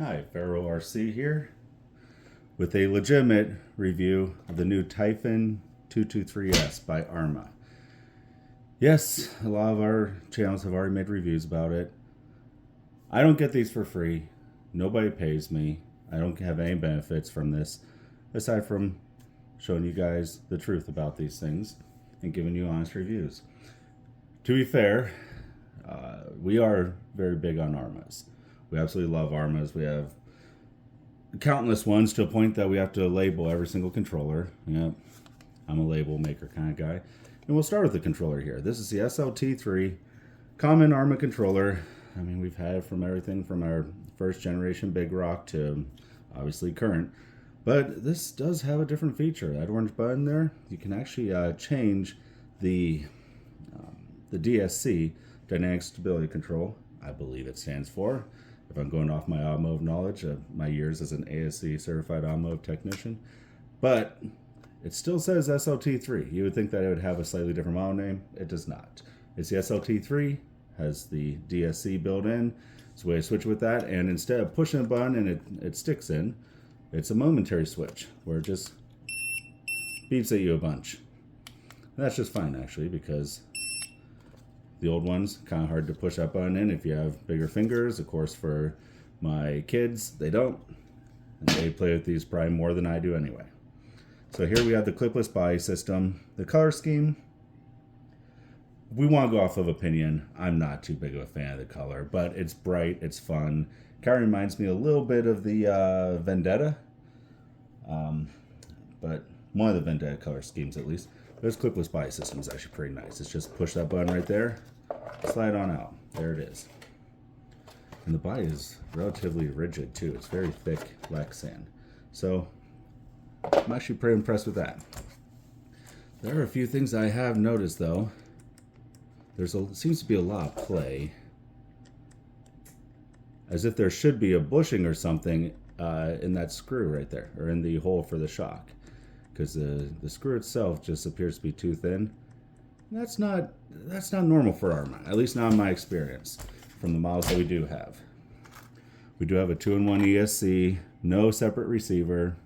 Hi, Pharaoh RC here with a legitimate review of the new Typhon 223S by Arrma. Yes, a lot of our channels have already made reviews about it. I don't get these for free. Nobody pays me. I don't have any benefits from this, aside from showing you guys the truth about these things and giving you honest reviews. To be fair, we are very big on Arrmas. We absolutely love Arrmas. We have countless ones to a point that we have to label every single controller. Yep, I'm a label maker kind of guy. And we'll start with the controller here. This is the SLT3 common Arrma controller. I mean, we've had it from everything from our first generation Big Rock to obviously current. But this does have a different feature. That orange button there, you can actually change the DSC, Dynamic Stability Control, I believe it stands for. If I'm going off my automotive knowledge of my years as an ASC certified automotive technician. But it still says SLT3. You would think that it would have a slightly different model name. It does not. It's the SLT3, has the DSC built in. It's a way to switch with that. And instead of pushing a button and it sticks in, it's a momentary switch where it just beeps at you a bunch. And that's just fine actually, because the old ones, kind of hard to push that button in if you have bigger fingers. Of course, for my kids, they don't. And they play with these probably more than I do anyway. So here we have the clipless body system. The color scheme, we want to go off of opinion. I'm not too big of a fan of the color, but it's bright, it's fun. Kind of reminds me a little bit of the Vendetta. But one of the Vendetta color schemes at least. This clipless body system is actually pretty nice. It's just push that button right there, slide on out. There it is. And the body is relatively rigid too. It's very thick black sand. So I'm actually pretty impressed with that. There are a few things I have noticed though. Seems to be a lot of play. As if there should be a bushing or something in that screw right there, or in the hole for the shock. Because the screw itself just appears to be too thin. That's not normal for Arrma, at least not in my experience from the models that we do have. We do have a 2-in-1 ESC, no separate receiver.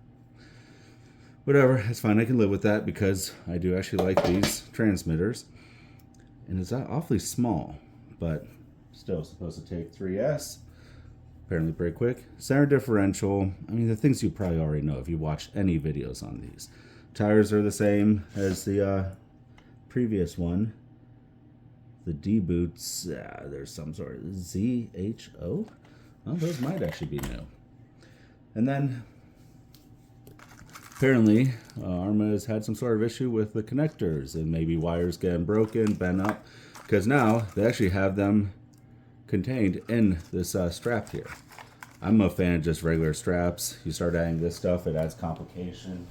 Whatever, it's fine, I can live with that because I do actually like these transmitters. And it's awfully small, but still supposed to take 3S. Apparently pretty quick. Center differential, I mean the things you probably already know if you watched any videos on these. Tires are the same as the previous one. The D boots, there's some sort of ZHO. Well, those might actually be new. And then apparently Arrma has had some sort of issue with the connectors and maybe wires getting broken, bent up, because now they actually have them contained in this strap here. I'm a fan of just regular straps. You start adding this stuff, it adds complication.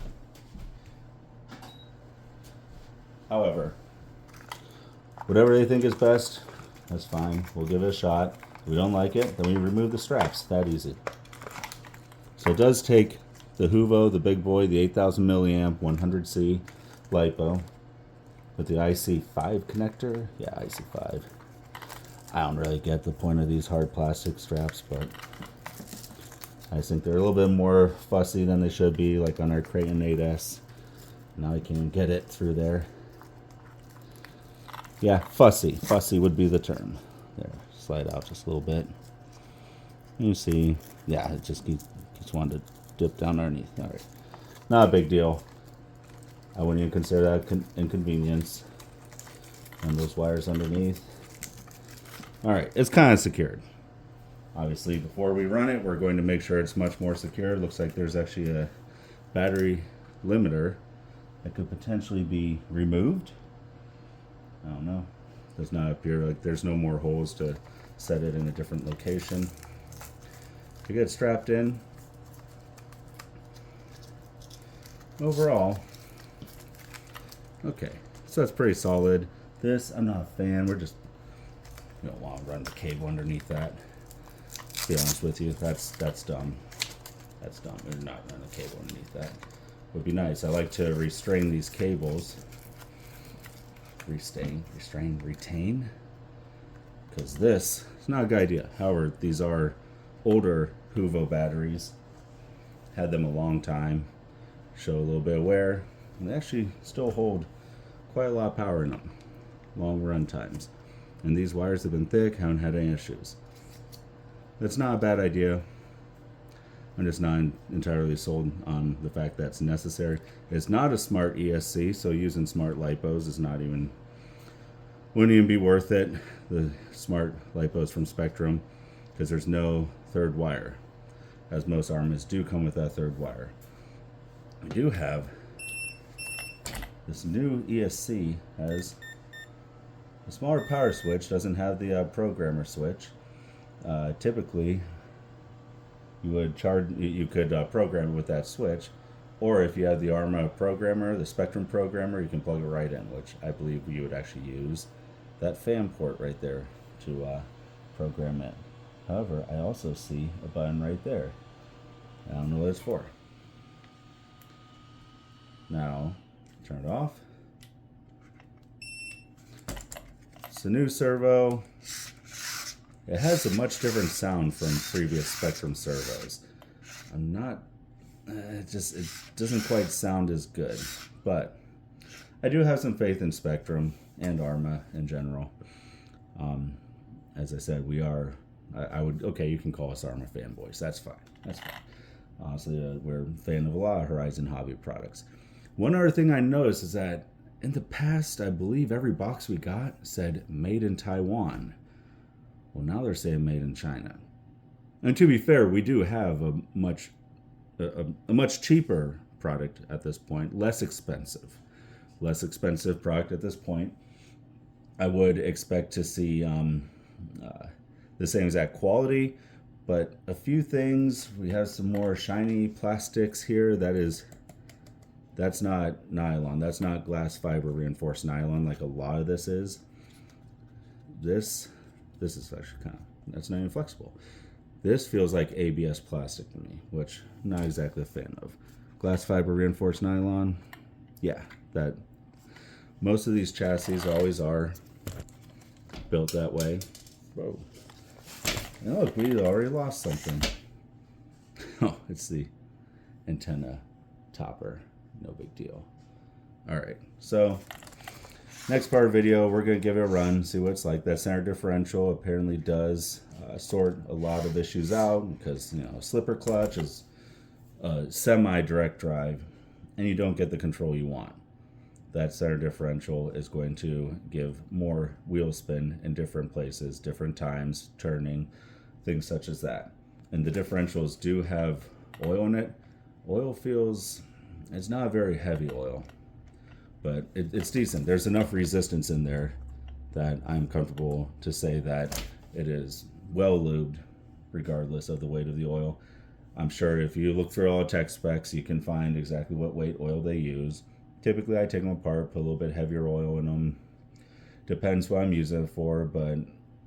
However, whatever they think is best, that's fine. We'll give it a shot. If we don't like it, then we remove the straps. That easy. So it does take the Huvo, the big boy, the 8,000 milliamp 100C LiPo with the IC5 connector. Yeah, IC5. I don't really get the point of these hard plastic straps, but I think they're a little bit more fussy than they should be, like on our Creighton 8S. Now I can get it through there. Yeah, fussy. Fussy would be the term. There, slide out just a little bit. You see, yeah, it just keeps wanting to dip down underneath. All right, not a big deal. I wouldn't even consider that an inconvenience. And those wires underneath. All right, it's kind of secured. Obviously, before we run it, we're going to make sure it's much more secure. It looks like there's actually a battery limiter that could potentially be removed. I don't know. Does not appear like there's no more holes to set it in a different location. To get strapped in, overall, okay, so that's pretty solid. This, I'm not a fan. We're just, you don't want to run the cable underneath that. To be honest with you, that's dumb. That's dumb. We're not running the cable underneath that. Would be nice. I like to restrain these cables. Retain. Because this is not a good idea. However, these are older Huvo batteries. Had them a long time. Show a little bit of wear. And they actually still hold quite a lot of power in them. Long run times. And these wires have been thick, haven't had any issues. That's not a bad idea. I'm just not entirely sold on the fact that's necessary. It's not a smart ESC, so using smart lipos is not even, wouldn't even be worth it. The smart lipos from Spectrum, because there's no third wire, as most Arrmas do come with that third wire. We do have this new ESC has a smaller power switch, doesn't have the programmer switch. Typically, you could program it with that switch, or if you have the Arrma programmer, the Spectrum programmer, you can plug it right in, which I believe you would actually use that fan port right there to program it. However, I also see a button right there. I don't know what it's for. Now, turn it off. It's a new servo. It has a much different sound from previous Spectrum servos. It doesn't quite sound as good, but I do have some faith in Spectrum and Arrma in general. As I said, you can call us Arrma fanboys. That's fine. Honestly, we're a fan of a lot of Horizon hobby products. One other thing I noticed is that in the past, I believe every box we got said made in Taiwan. Well, now they're saying made in China. And to be fair, we do have a much cheaper product at this point, less expensive product at this point. I would expect to see the same exact quality, but a few things. We have some more shiny plastics here. That's not nylon. That's not glass fiber reinforced nylon like a lot of this is. This is actually that's not even flexible. This feels like ABS plastic to me, which I'm not exactly a fan of. Glass fiber reinforced nylon, yeah, that most of these chassis always are built that way. Whoa. And look, we already lost something. Oh, it's the antenna topper. No big deal. All right, so next part of the video, we're going to give it a run, see what it's like. That center differential apparently does sort a lot of issues out because, slipper clutch is a semi-direct drive and you don't get the control you want. That center differential is going to give more wheel spin in different places, different times, turning, things such as that. And the differentials do have oil in it. Oil it's not a very heavy oil, but it's decent. There's enough resistance in there that I'm comfortable to say that it is well lubed regardless of the weight of the oil. I'm sure if you look through all the tech specs, you can find exactly what weight oil they use. Typically, I take them apart, put a little bit heavier oil in them. Depends what I'm using it for, but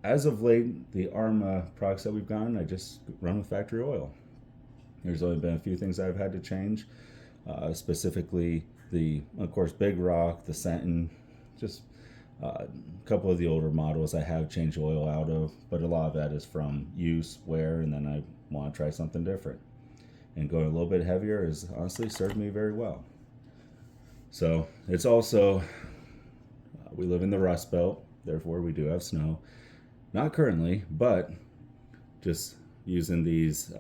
as of late, the Arrma products that we've gotten, I just run with factory oil. There's only been a few things I've had to change, specifically of course, Big Rock, the Sentin, just a couple of the older models I have changed oil out of, but a lot of that is from use, wear, and then I want to try something different. And going a little bit heavier has honestly served me very well. So it's also, we live in the Rust Belt, therefore we do have snow. Not currently, but just using these,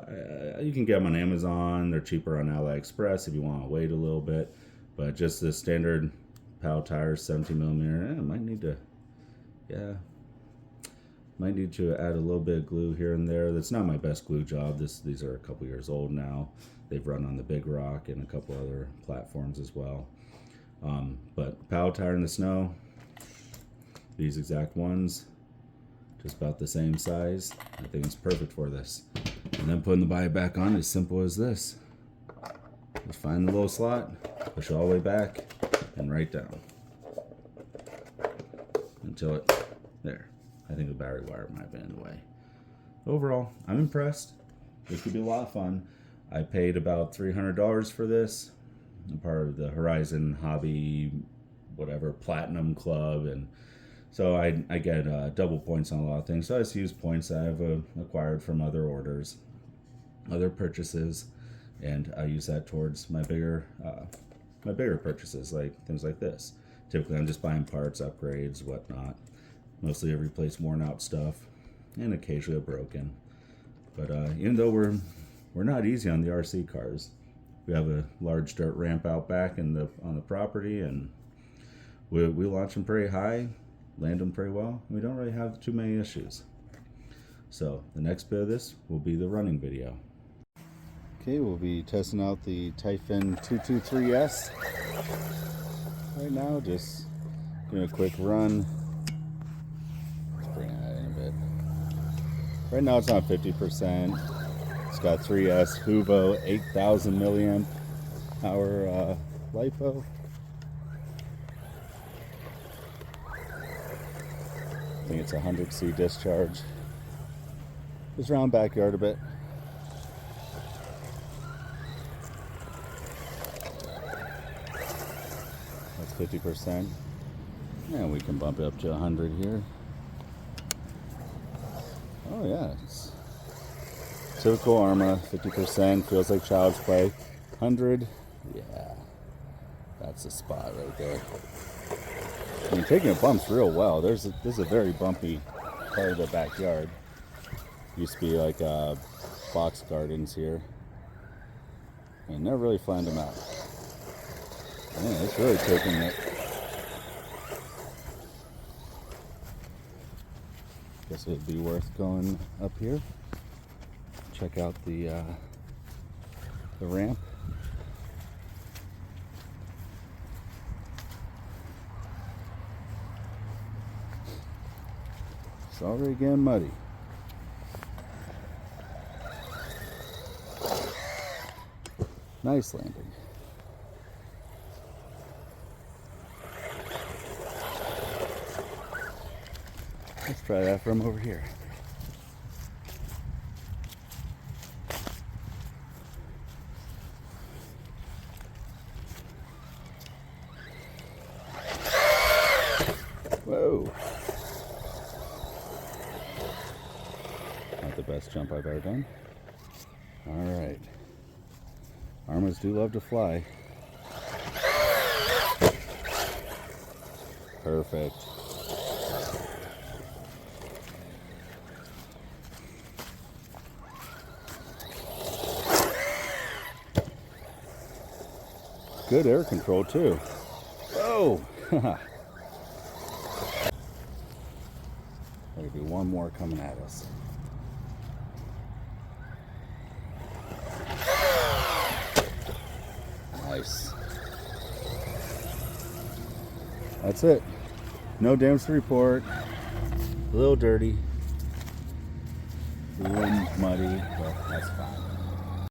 you can get them on Amazon. They're cheaper on AliExpress if you want to wait a little bit. But just the standard PAL tires, 17 millimeter, might need to add a little bit of glue here and there. That's not my best glue job. These are a couple years old now. They've run on the Big Rock and a couple other platforms as well. But PAL tire in the snow, these exact ones, just about the same size. I think it's perfect for this. And then putting the body back on is simple as this. Just find the little slot, push it all the way back, and right down. Until there. I think the battery wire might have been in the way. Overall, I'm impressed. This could be a lot of fun. I paid about $300 for this. I'm part of the Horizon Hobby, Platinum Club, and so I get double points on a lot of things. So I just use points that I've acquired from other orders. other purchases, and I use that towards my bigger purchases, like things like this. Typically, I'm just buying parts, upgrades, whatnot. Mostly I replace worn out stuff, and occasionally a broken. But even though we're not easy on the RC cars, we have a large dirt ramp out back on the property, and we launch them pretty high, land them pretty well. We don't really have too many issues. So the next bit of this will be the running video. Okay, we'll be testing out the Typhon 223S right now. Just doing a quick run. Let's bring that in a bit. Right now it's on 50%. It's got 3S Huvo 8,000 milliamp hour LiPo. I think it's a 100C discharge. Just around backyard a bit. That's 50%. And we can bump it up to 100 here. Oh yeah, it's typical Arrma, 50%, feels like child's play. 100, yeah, that's the spot right there. I mean, taking the bumps real well. This is a very bumpy part of the backyard. Used to be like box gardens here. And never really flattened them out. Man, it's really taking it. Guess it would be worth going up here. Check out the ramp. It's already getting muddy. Nice landing. Let's try that from over here. Whoa. Not the best jump I've ever done. All right. Arrmas do love to fly. Perfect. Good air control too. Oh! There'll be one more coming at us. Nice. That's it. No damage to report. A little dirty. A little muddy, but that's fine.